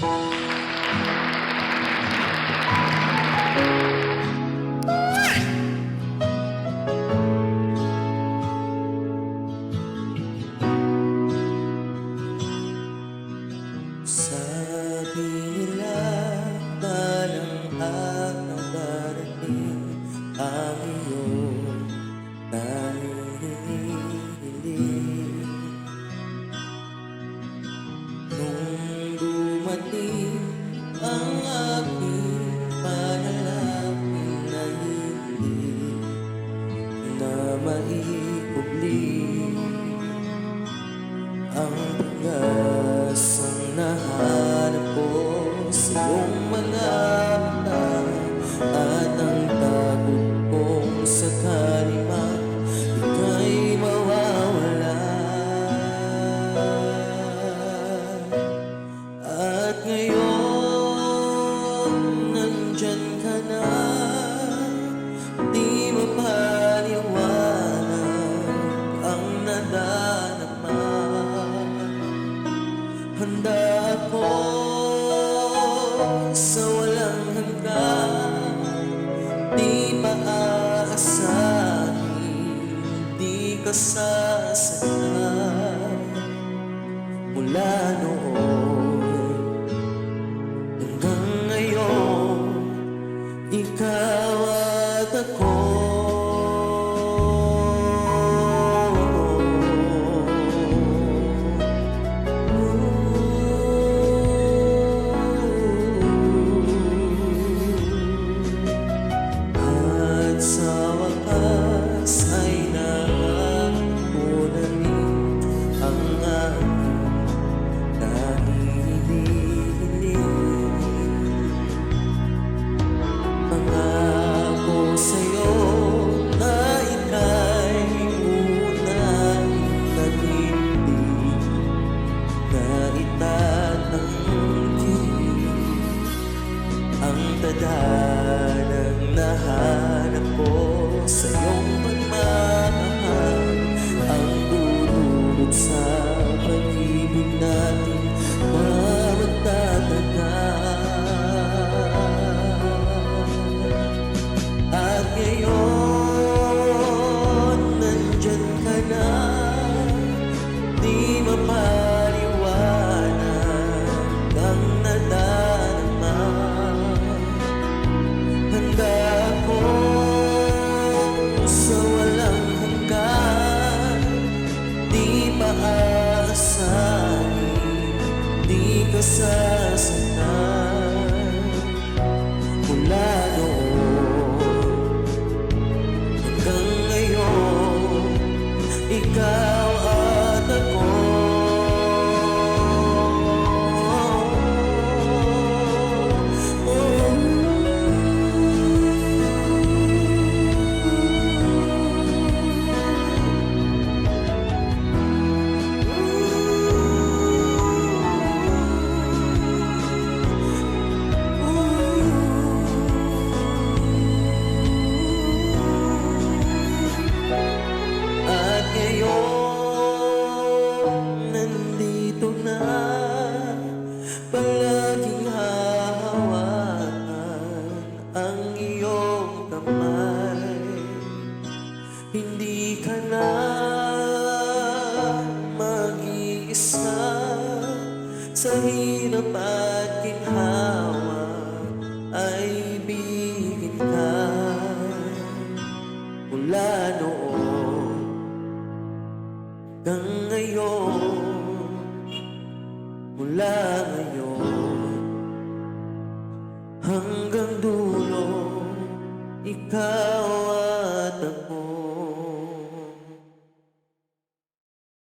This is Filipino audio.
Sabi nila dalang araw darating ang iyong nahihili. Nung dumating ang aking panalangin na hindi na maikubli ang pag-asang nahanap ko sa iyong mga mata at ang takot kong sakali man ika'y mawawala. At ngayon nandyan ka na, di mapaliwanag ang nadarama. Handa ako sa walang hanggan, di maaasahin, di ka sasaktan. Mula noon hanggang ngayon, ikaw at ako. Dadanang nahanap ko sa iyong pagmamahal, ang dulot sa pag-ibig natin magtatagal. At ngayon nandyan ka na, di mapaliwanag ang nadarama. Handa ako sa walang hanggan, di maaasahin, di ka sasaktan. Mula noon hanggang ngayon, ikaw at ako. Nandito na, palaging hahawakan ang iyong kamay. Hindi ka na mag-iisa sa hirap at ginhawa, ay bigin ka. Mula noon hanggang ngayon, mula ngayon hanggang dulo, ikaw